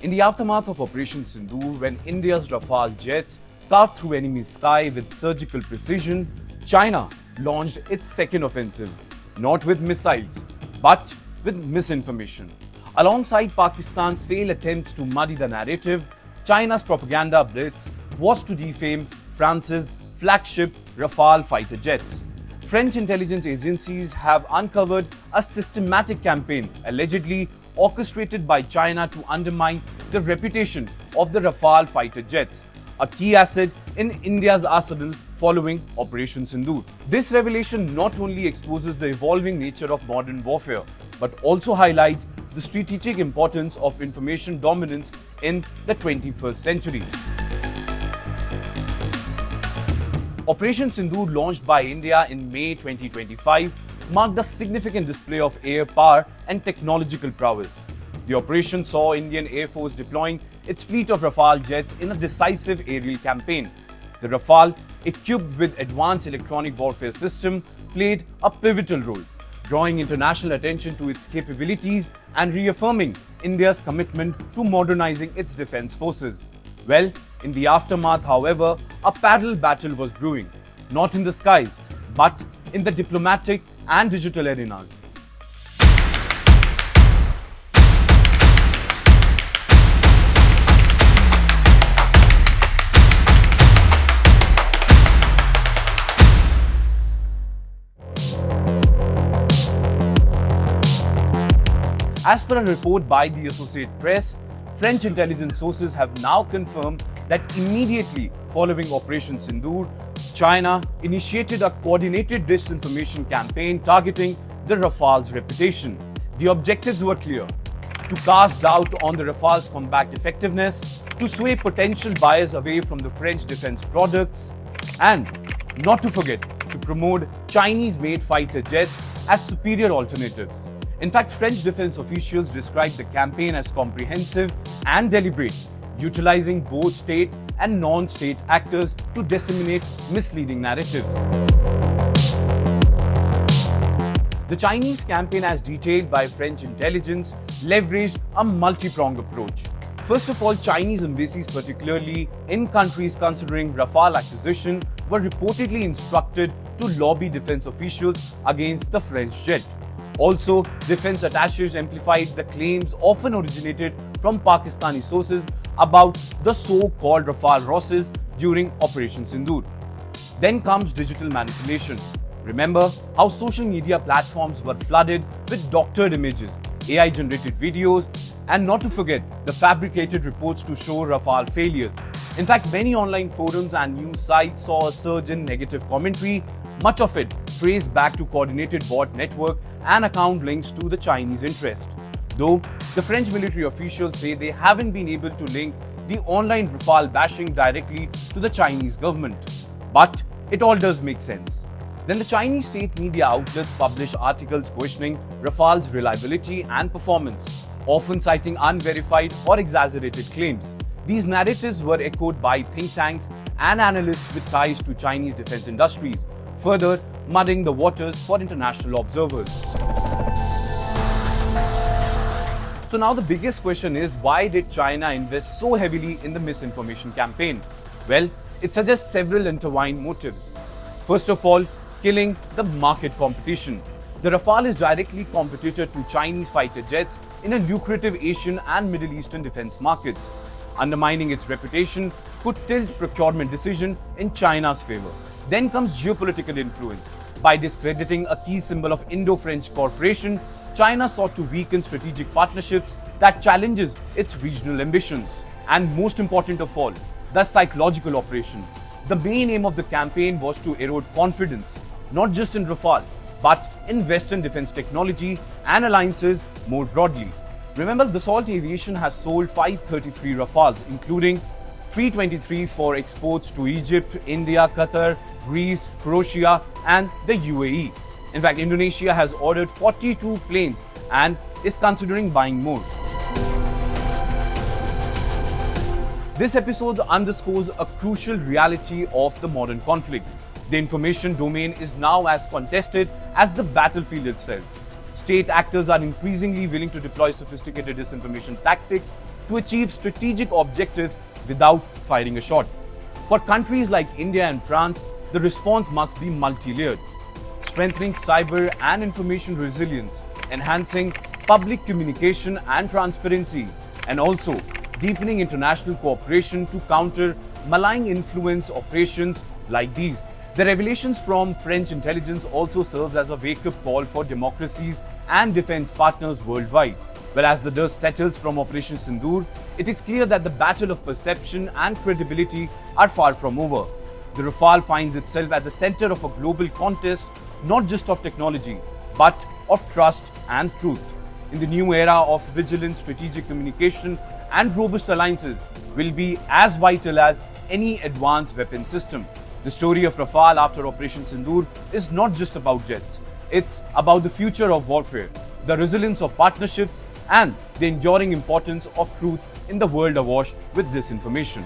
In the aftermath of Operation Sindoor, when India's Rafale jets carved through enemy sky with surgical precision, China launched its second offensive, not with missiles, but with misinformation. Alongside Pakistan's failed attempts to muddy the narrative, China's propaganda blitz was to defame France's flagship Rafale fighter jets. French intelligence agencies have uncovered a systematic campaign allegedly orchestrated by China to undermine the reputation of the Rafale fighter jets, a key asset in India's arsenal following Operation Sindoor. This revelation not only exposes the evolving nature of modern warfare, but also highlights the strategic importance of information dominance in the 21st century. Operation Sindoor, launched by India in May 2025, marked a significant display of air power and technological prowess. The operation saw Indian Air Force deploying its fleet of Rafale jets in a decisive aerial campaign. The Rafale, equipped with advanced electronic warfare system, played a pivotal role, drawing international attention to its capabilities and reaffirming India's commitment to modernizing its defense forces. Well, in the aftermath, however, a parallel battle was brewing, not in the skies, but in the diplomatic and digital arenas. As per a report by the Associated Press, French intelligence sources have now confirmed that immediately following Operation Sindoor, China initiated a coordinated disinformation campaign targeting the Rafale's reputation. The objectives were clear: to cast doubt on the Rafale's combat effectiveness, to sway potential buyers away from the French defense products, and, not to forget, to promote Chinese-made fighter jets as superior alternatives. In fact, French defense officials described the campaign as comprehensive and deliberate, utilizing both state and non-state actors to disseminate misleading narratives. The Chinese campaign, as detailed by French intelligence, leveraged a multi-pronged approach. First of all, Chinese embassies, particularly in countries considering Rafale acquisition, were reportedly instructed to lobby defense officials against the French jet. Also, defense attachés amplified the claims often originated from Pakistani sources about the so-called Rafale losses during Operation Sindoor. Then comes digital manipulation. Remember how social media platforms were flooded with doctored images, AI-generated videos, and not to forget the fabricated reports to show Rafale failures. In fact, many online forums and news sites saw a surge in negative commentary, much of it traced back to coordinated bot network and account links to the Chinese interest. Though the French military officials say they haven't been able to link the online Rafale bashing directly to the Chinese government. But it all does make sense. Then the Chinese state media outlets publish articles questioning Rafale's reliability and performance, often citing unverified or exaggerated claims. These narratives were echoed by think tanks and analysts with ties to Chinese defense industries, further muddying the waters for international observers. So now the biggest question is, why did China invest so heavily in the misinformation campaign? Well, it suggests several intertwined motives. First of all, killing the market competition. The Rafale is directly competitor to Chinese fighter jets in a lucrative Asian and Middle Eastern defense markets. Undermining its reputation could tilt procurement decision in China's favor. Then comes geopolitical influence. By discrediting a key symbol of Indo-French cooperation, China sought to weaken strategic partnerships that challenges its regional ambitions. And most important of all, the psychological operation. The main aim of the campaign was to erode confidence, not just in Rafale, but in Western defense technology and alliances more broadly. Remember, Dassault Aviation has sold 533 Rafales, including 323 for exports to Egypt, India, Qatar, Greece, Croatia, and the UAE. In fact, Indonesia has ordered 42 planes and is considering buying more. This episode underscores a crucial reality of the modern conflict. The information domain is now as contested as the battlefield itself. State actors are increasingly willing to deploy sophisticated disinformation tactics to achieve strategic objectives without firing a shot. For countries like India and France, the response must be multi-layered, strengthening cyber and information resilience, enhancing public communication and transparency, and also deepening international cooperation to counter malign influence operations like these. The revelations from French intelligence also serves as a wake-up call for democracies and defense partners worldwide. Well, as the dust settles from Operation Sindoor, it is clear that the battle of perception and credibility are far from over. The Rafale finds itself at the center of a global contest, not just of technology, but of trust and truth. In the new era of vigilant strategic communication and robust alliances will be as vital as any advanced weapon system. The story of Rafale after Operation Sindoor is not just about jets. It's about the future of warfare, the resilience of partnerships, and the enduring importance of truth in the world awash with disinformation.